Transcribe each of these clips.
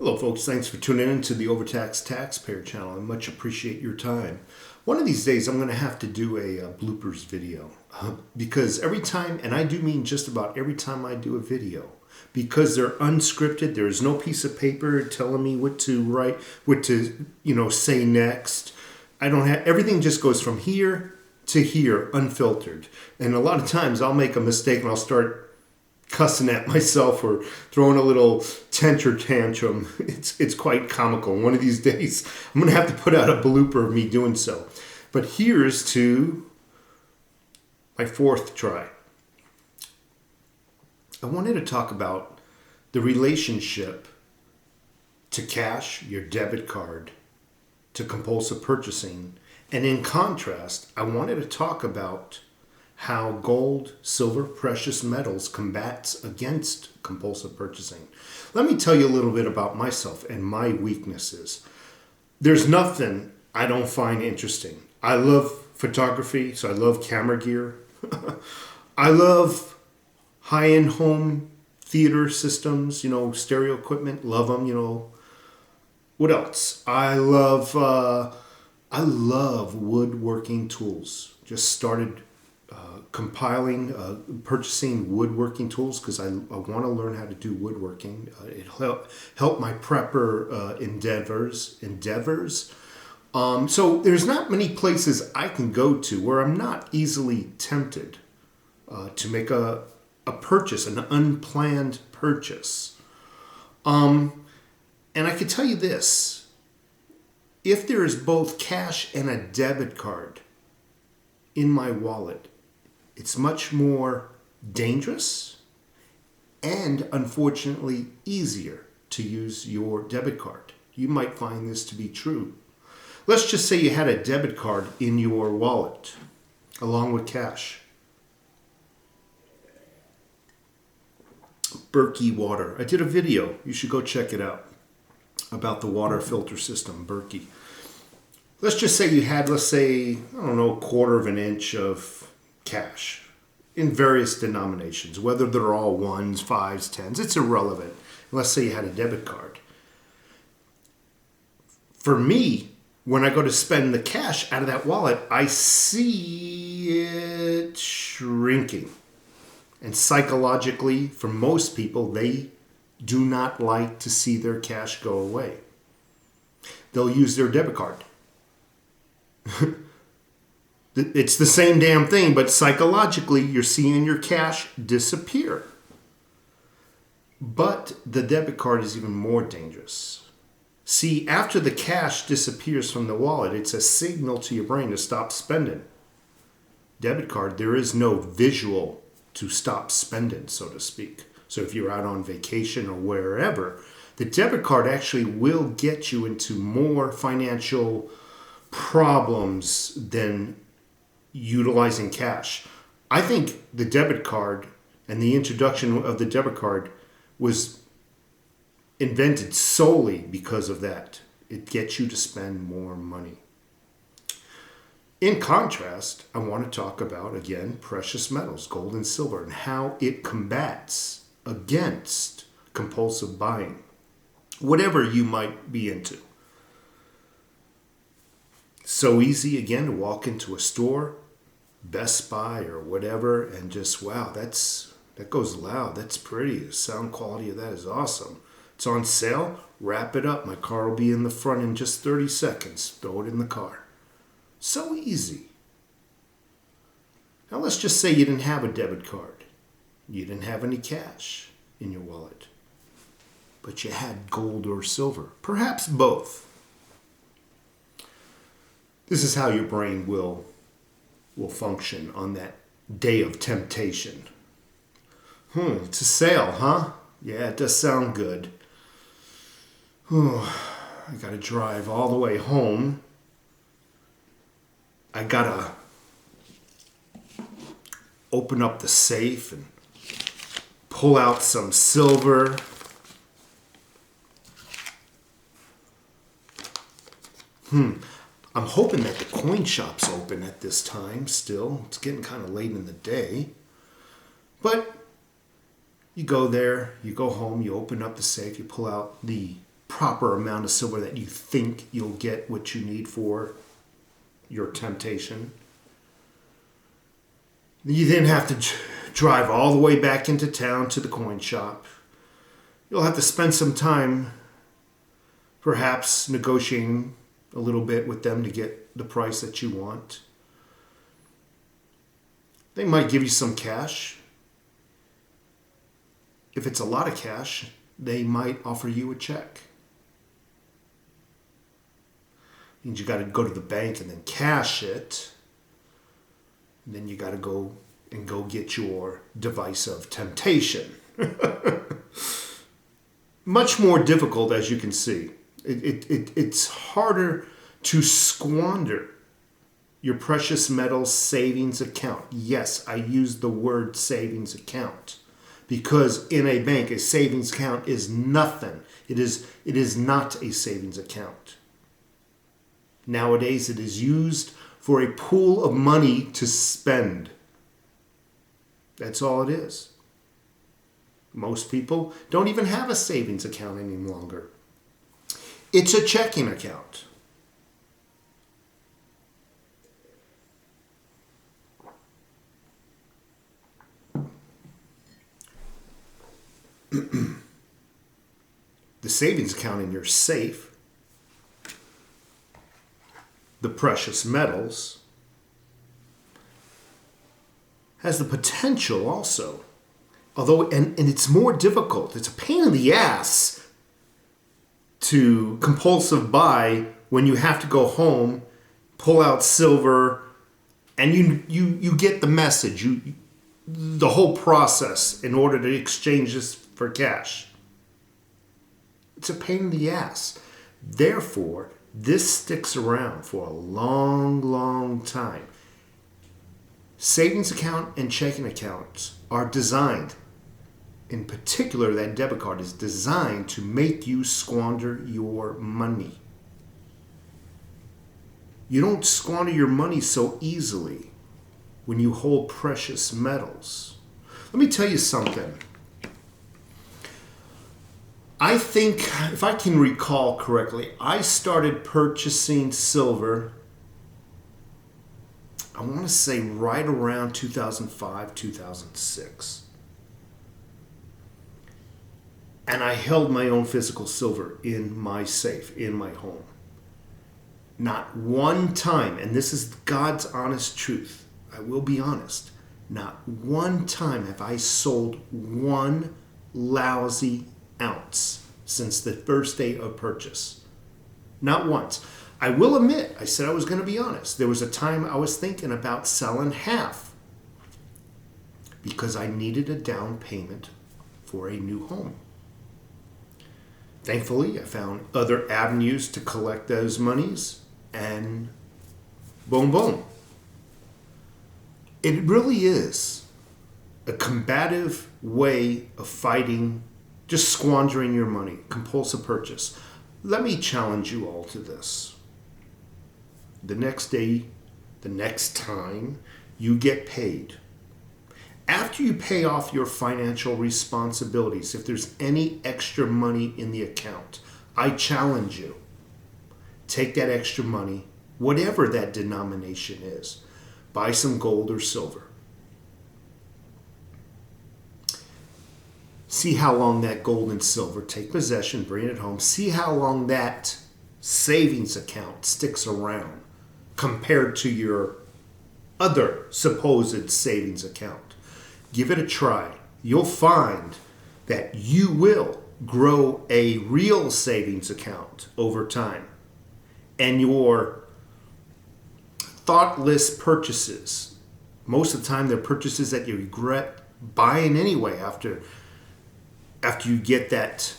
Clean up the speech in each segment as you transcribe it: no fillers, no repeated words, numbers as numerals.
Hello folks, thanks for tuning in to the Overtaxed Taxpayer channel. I much appreciate your time. One of these days I'm going to have to do a bloopers video because every time, and I do mean just about every time I do a video, because they're unscripted, there is no piece of paper telling me what to write, what to, say next. I don't have, everything just goes from here to here, unfiltered. And a lot of times I'll make a mistake and I'll start cussing at myself or throwing a little temper tantrum. It's quite comical. One of these days, I'm going to have to put out a blooper of me doing so. But here's to my fourth try. I wanted to talk about the relationship to cash, your debit card, to compulsive purchasing. And in contrast, I wanted to talk about how gold, silver, precious metals combats against compulsive purchasing. Let me tell you a little bit about myself and my weaknesses. There's nothing I don't find interesting. I love photography, so I love camera gear. I love high-end home theater systems, stereo equipment, love them, What else? I love woodworking tools. Just started purchasing woodworking tools because I want to learn how to do woodworking. It'll help my prepper endeavors. So there's not many places I can go to where I'm not easily tempted to make a purchase, an unplanned purchase. And I can tell you this, if there is both cash and a debit card in my wallet, it's much more dangerous and, unfortunately, easier to use your debit card. You might find this to be true. Let's just say you had a debit card in your wallet along with cash. Berkey water. I did a video. You should go check it out about the water filter system, Berkey. Let's just say you had, a quarter of an inch of cash in various denominations, whether they're all ones, fives, tens, it's irrelevant. Let's say you had a debit card. For me, when I go to spend the cash out of that wallet, I see it shrinking. And psychologically, for most people, they do not like to see their cash go away. They'll use their debit card. It's the same damn thing, but psychologically, you're seeing your cash disappear. But the debit card is even more dangerous. See, after the cash disappears from the wallet, it's a signal to your brain to stop spending. Debit card, there is no visual to stop spending, so to speak. So if you're out on vacation or wherever, the debit card actually will get you into more financial problems than utilizing cash. I think the debit card and the introduction of the debit card was invented solely because of that. It gets you to spend more money. In contrast, I want to talk about, again, precious metals, gold and silver, and how it combats against compulsive buying, whatever you might be into. So easy, again, to walk into a store, Best Buy or whatever, and just, wow, that goes loud. That's pretty. The sound quality of that is awesome. It's on sale. Wrap it up. My car will be in the front in just 30 seconds. Throw it in the car. So easy. Now let's just say you didn't have a debit card. You didn't have any cash in your wallet. But you had gold or silver. Perhaps both. This is how your brain will function on that day of temptation. It's a sale, huh? Yeah, it does sound good. I gotta drive all the way home. I gotta open up the safe and pull out some silver. I'm hoping that the coin shop's open at this time still. It's getting kind of late in the day. But you go there, you go home, you open up the safe, you pull out the proper amount of silver that you think you'll get what you need for your temptation. You then have to drive all the way back into town to the coin shop. You'll have to spend some time perhaps negotiating a little bit with them to get the price that you want. They might give you some cash. If it's a lot of cash, they might offer you a check. Means you got to go to the bank and then cash it. And then you got to go get your device of temptation. Much more difficult, as you can see. It's harder to squander your precious metals savings account. Yes, I use the word savings account because in a bank, a savings account is nothing. It is not a savings account. Nowadays, it is used for a pool of money to spend. That's all it is. Most people don't even have a savings account any longer. It's a checking account. The savings account in your safe, the precious metals, has the potential also, although, and it's more difficult. It's a pain in the ass to compulsive buy when you have to go home, pull out silver, and you get the message, the whole process in order to exchange this for cash. It's a pain in the ass. Therefore, this sticks around for a long, long time. Savings account and checking accounts are designed, in particular that debit card is designed to make you squander your money. You don't squander your money so easily when you hold precious metals. Let me tell you something. I think, if I can recall correctly, I started purchasing silver, I want to say right around 2005, 2006. And I held my own physical silver in my safe, in my home. Not one time, and this is God's honest truth, I will be honest, not one time have I sold one lousy ounce since the first day of purchase. Not once. I will admit, I said I was going to be honest. There was a time I was thinking about selling half because I needed a down payment for a new home. Thankfully, I found other avenues to collect those monies, and boom, boom. It really is a combative way of fighting just squandering your money, compulsive purchase. Let me challenge you all to this. The next day, the next time you get paid, after you pay off your financial responsibilities, if there's any extra money in the account, I challenge you, take that extra money, whatever that denomination is, buy some gold or silver. See how long that gold and silver, take possession, bring it home. See how long that savings account sticks around compared to your other supposed savings account. Give it a try. You'll find that you will grow a real savings account over time. And your thoughtless purchases, most of the time they're purchases that you regret buying anyway after you get that,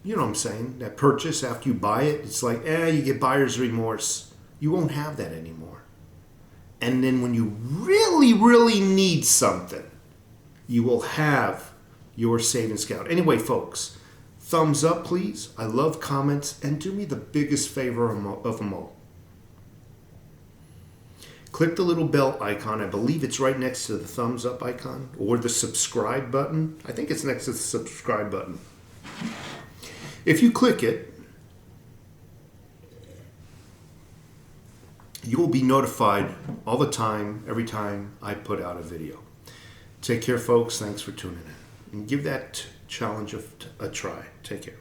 you know what I'm saying, that purchase, after you buy it, it's like, you get buyer's remorse. You won't have that anymore. And then when you really, really need something, you will have your savings account. Anyway, folks, thumbs up, please. I love comments, and do me the biggest favor of them all. Click the little bell icon. I believe it's right next to the thumbs up icon or the subscribe button. I think it's next to the subscribe button. If you click it, you will be notified all the time, every time I put out a video. Take care, folks. Thanks for tuning in. And give that challenge a try. Take care.